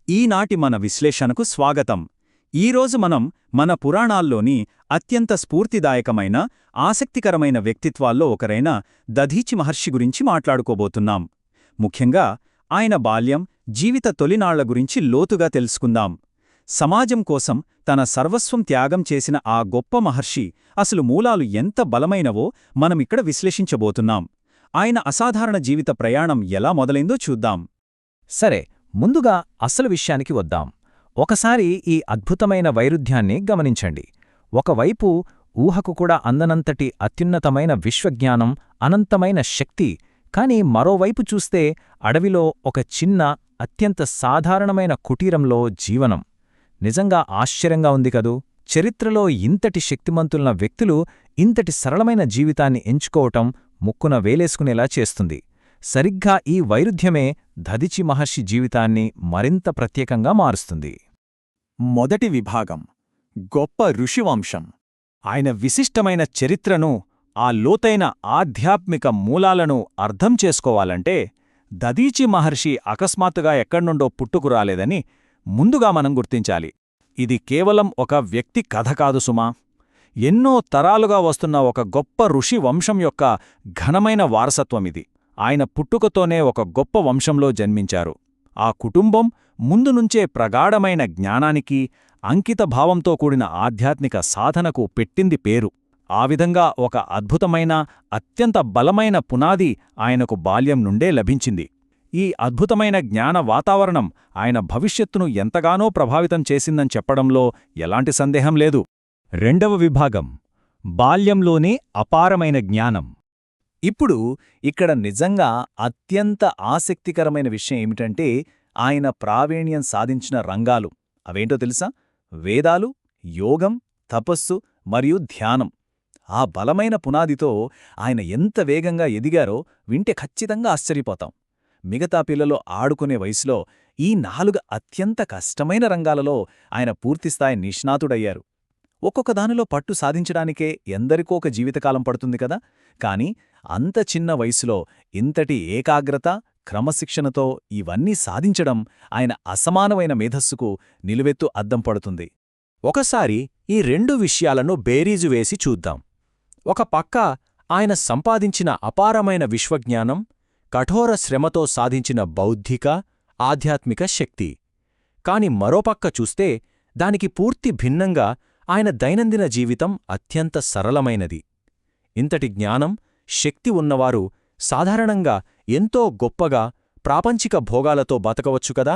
ఈనాటి మన విశ్లేషణకు స్వాగతం. ఈరోజు మనం మన పురాణాల్లోని అత్యంత స్ఫూర్తిదాయకమైన ఆసక్తికరమైన వ్యక్తిత్వాల్లో ఒకరైన దధీచి మహర్షి గురించి మాట్లాడుకోబోతున్నాం. ముఖ్యంగా ఆయన బాల్యం, జీవిత తొలినాళ్ల గురించి లోతుగా తెలుసుకుందాం. సమాజం కోసం తన సర్వస్వం త్యాగం చేసిన ఆ గొప్ప మహర్షి అసలు మూలాలు ఎంత బలమైనవో మనమిక్కడ విశ్లేషించబోతున్నాం. ఆయన అసాధారణ జీవిత ప్రయాణం ఎలా మొదలైందో చూద్దాం. సరే, ముందుగా అసలు విషయానికి వద్దాం. ఒకసారి ఈ అద్భుతమైన వైరుధ్యాన్ని గమనించండి. ఒకవైపు ఊహకు కూడా అందనంతటి అత్యున్నతమైన విశ్వజ్ఞానం, అనంతమైన శక్తి. కాని మరోవైపు చూస్తే అడవిలో ఒక చిన్న, అత్యంత సాధారణమైన కుటీరంలో జీవనం. నిజంగా ఆశ్చర్యంగా ఉంది కదూ! చరిత్రలో ఇంతటి శక్తిమంతులున్న వ్యక్తులు ఇంతటి సరళమైన జీవితాన్ని ఎంచుకోవటం ముక్కున వేలేసుకునేలా చేస్తుంది. సరిగ్గా ఈ వైరుధ్యమే దధీచి మహర్షి జీవితాన్ని మరింత ప్రత్యేకంగా మారుస్తుంది. మొదటి విభాగం: గొప్ప ఋషివంశం. ఆయన విశిష్టమైన చరిత్రను, ఆ లోతైన ఆధ్యాత్మిక మూలాలను అర్థం చేసుకోవాలంటే దధీచి మహర్షి అకస్మాత్తుగా ఎక్కడ్నుండో పుట్టుకురాలేదని ముందుగా మనం గుర్తించాలి. ఇది కేవలం ఒక వ్యక్తి కథ కాదు సుమా. ఎన్నో తరాలుగా వస్తున్న ఒక గొప్ప ఋషి వంశం యొక్క ఘనమైన వారసత్వమిది. ఆయన పుట్టుకతోనే ఒక గొప్ప వంశంలో జన్మించారు. ఆ కుటుంబం ముందునుంచే ప్రగాఢమైన జ్ఞానానికి, అంకితభావంతో కూడిన ఆధ్యాత్మిక సాధనకు పెట్టింది పేరు. ఆ విధంగా ఒక అద్భుతమైన, అత్యంత బలమైన పునాది ఆయనకు బాల్యం నుండే లభించింది. ఈ అద్భుతమైన జ్ఞాన వాతావరణం ఆయన భవిష్యత్తును ఎంతగానో ప్రభావితం చేసిందని చెప్పడంలో ఎలాంటి సందేహం లేదు. రెండవ విభాగం: బాల్యంలోనే అపారమైన జ్ఞానం. ఇప్పుడు ఇక్కడ నిజంగా అత్యంత ఆసక్తికరమైన విషయం ఏమిటంటే ఆయన ప్రావీణ్యం సాధించిన రంగాలు. అవేంటో తెలుసా? వేదాలు, యోగం, తపస్సు మరియు ధ్యానం. ఆ బలమైన పునాదితో ఆయన ఎంత వేగంగా ఎదిగారో వింటే ఖచ్చితంగా ఆశ్చర్యపోతాం. మిగతా పిల్లలు ఆడుకునే వయసులో ఈ 4 అత్యంత కష్టమైన రంగాలలో ఆయన పూర్తిస్థాయి నిష్ణాతుడయ్యారు. ఒక్కొక్క దానిలో పట్టు సాధించడానికే ఎందరికో ఒక జీవితకాలం పడుతుంది కదా. కాని అంత చిన్న వయసులో ఇంతటి ఏకాగ్రత, క్రమశిక్షణతో ఇవన్నీ సాధించడం ఆయన అసమానమైన మేధస్సుకు నిలువెత్తు అద్దం పడుతుంది. ఒకసారి ఈ 2 విషయాలను బేరీజు వేసి చూద్దాం. ఒక పక్క ఆయన సంపాదించిన అపారమైన విశ్వజ్ఞానం, కఠోర శ్రమతో సాధించిన బౌద్ధిక, ఆధ్యాత్మిక శక్తి. కాని మరోపక్క చూస్తే దానికి పూర్తి భిన్నంగా ఆయన దైనందిన జీవితం అత్యంత సరళమైనది. ఇంతటి జ్ఞానం, శక్తి ఉన్నవారు సాధారణంగా ఎంతో గొప్పగా, ప్రాపంచిక భోగాలతో బతకవచ్చు కదా.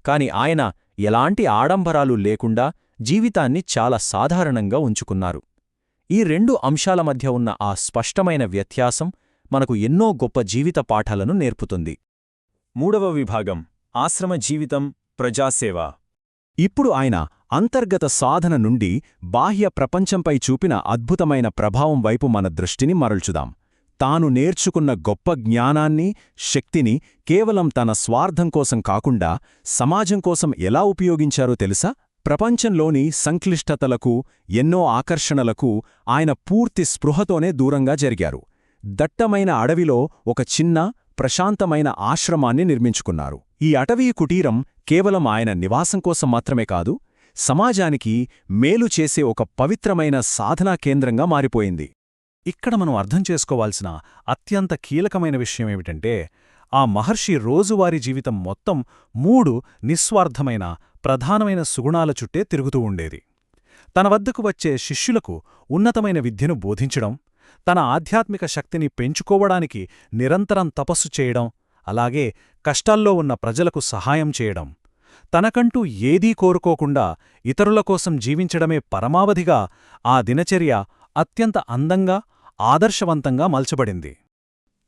కాని ఆయన ఎలాంటి ఆడంబరాలు లేకుండా జీవితాన్ని చాలా సాధారణంగా ఉంచుకున్నారు. ఈ 2 అంశాల మధ్య ఉన్న ఆ స్పష్టమైన వ్యత్యాసం మనకు ఎన్నో గొప్ప జీవిత పాఠాలను నేర్పుతుంది. మూడవ విభాగం: ఆశ్రమ జీవితం, ప్రజాసేవ. ఇప్పుడు ఆయన అంతర్గత సాధన నుండి బాహ్య ప్రపంచంపై చూపిన అద్భుతమైన ప్రభావం వైపు మన దృష్టిని మరల్చుదాం. తాను నేర్చుకున్న గొప్ప జ్ఞానాన్ని, శక్తిని కేవలం తన స్వార్థం కోసం కాకుండా సమాజం కోసం ఎలా ఉపయోగించారో తెలుసా? ప్రపంచంలోని సంక్లిష్టతలకు, ఎన్నో ఆకర్షణలకు ఆయన పూర్తి స్పృహతోనే దూరంగా జరిగారు. దట్టమైన అడవిలో ఒక చిన్న, ప్రశాంతమైన ఆశ్రమాన్ని నిర్మించుకున్నారు. ఈ అటవీ కుటీరం కేవలం ఆయన నివాసం కోసం మాత్రమే కాదు, సమాజానికి మేలు చేసే ఒక పవిత్రమైన సాధనా కేంద్రంగా మారిపోయింది. ఇక్కడ మనం అర్థం చేసుకోవాల్సిన అత్యంత కీలకమైన విషయమేమిటంటే ఆ మహర్షి రోజువారీ జీవితం మొత్తం 3 నిస్వార్థమైన, ప్రధానమైన సుగుణాల చుట్టే తిరుగుతూ ఉండేది. తన వద్దకు వచ్చే శిష్యులకు ఉన్నతమైన విద్యను బోధించడం, తన ఆధ్యాత్మిక శక్తిని పెంచుకోవడానికి నిరంతరం తపస్సు చేయడం, అలాగే కష్టాల్లో ఉన్న ప్రజలకు సహాయం చేయడం. తనకంటూ ఏదీ కోరుకోకుండా ఇతరుల కోసం జీవించడమే పరమావధిగా ఆ దినచర్య అత్యంత అందంగా, ఆదర్శవంతంగా మలచబడింది.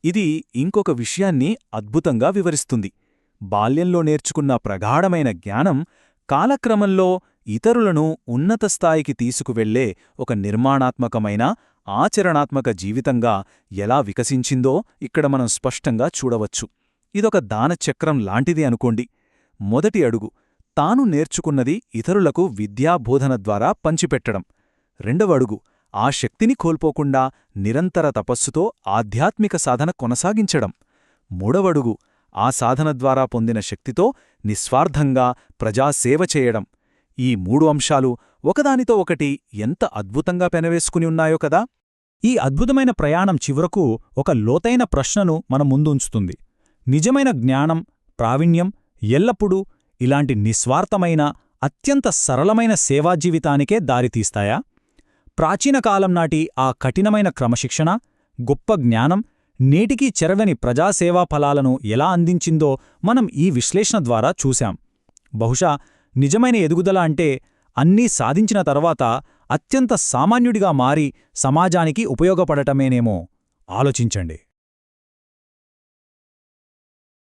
ఇది ఇంకొక విషయాన్ని అద్భుతంగా వివరిస్తుంది. బాల్యంలో నేర్చుకున్న ప్రగాఢమైన జ్ఞానం కాలక్రమంలో ఇతరులను ఉన్నత స్థాయికి తీసుకువెళ్లే ఒక నిర్మాణాత్మకమైన, ఆచరణాత్మక జీవితంగా ఎలా వికసించిందో ఇక్కడ మనం స్పష్టంగా చూడవచ్చు. ఇదొక దానచక్రం లాంటిది అనుకోండి. మొదటి అడుగు తాను నేర్చుకున్నది ఇతరులకు విద్యాబోధన ద్వారా పంచిపెట్టడం. రెండవ అడుగు ఆ శక్తిని కోల్పోకుండా నిరంతర తపస్సుతో ఆధ్యాత్మిక సాధన కొనసాగించడం. మూడవడుగు ఆ సాధన ద్వారా పొందిన శక్తితో నిస్వార్థంగా ప్రజాసేవ చేయడం. ఈ 3 అంశాలు ఒకదానితో ఒకటి ఎంత అద్భుతంగా పెనవేసుకుని ఉన్నాయో కదా. ఈ అద్భుతమైన ప్రయాణం చివరకు ఒక లోతైన ప్రశ్నను మన ముందు ఉంచుతుంది. నిజమైన జ్ఞానం, ప్రావీణ్యం ఎల్లప్పుడూ ఇలాంటి నిస్వార్థమైన, అత్యంత సరళమైన సేవాజీవితానికే దారితీస్తాయా? ప్రాచీన కాలం నాటి ఆ కఠినమైన క్రమశిక్షణ, గొప్ప జ్ఞానం నేటికీ చెరగని ప్రజాసేవా ఫలాలను ఎలా అందించిందో మనం ఈ విశ్లేషణ ద్వారా చూశాం. బహుశా నిజమైన ఎదుగుదల అంటే అన్నీ సాధించిన తర్వాత అత్యంత సామాన్యుడిగా మారి సమాజానికి ఉపయోగపడటమేనేమో. ఆలోచించండి.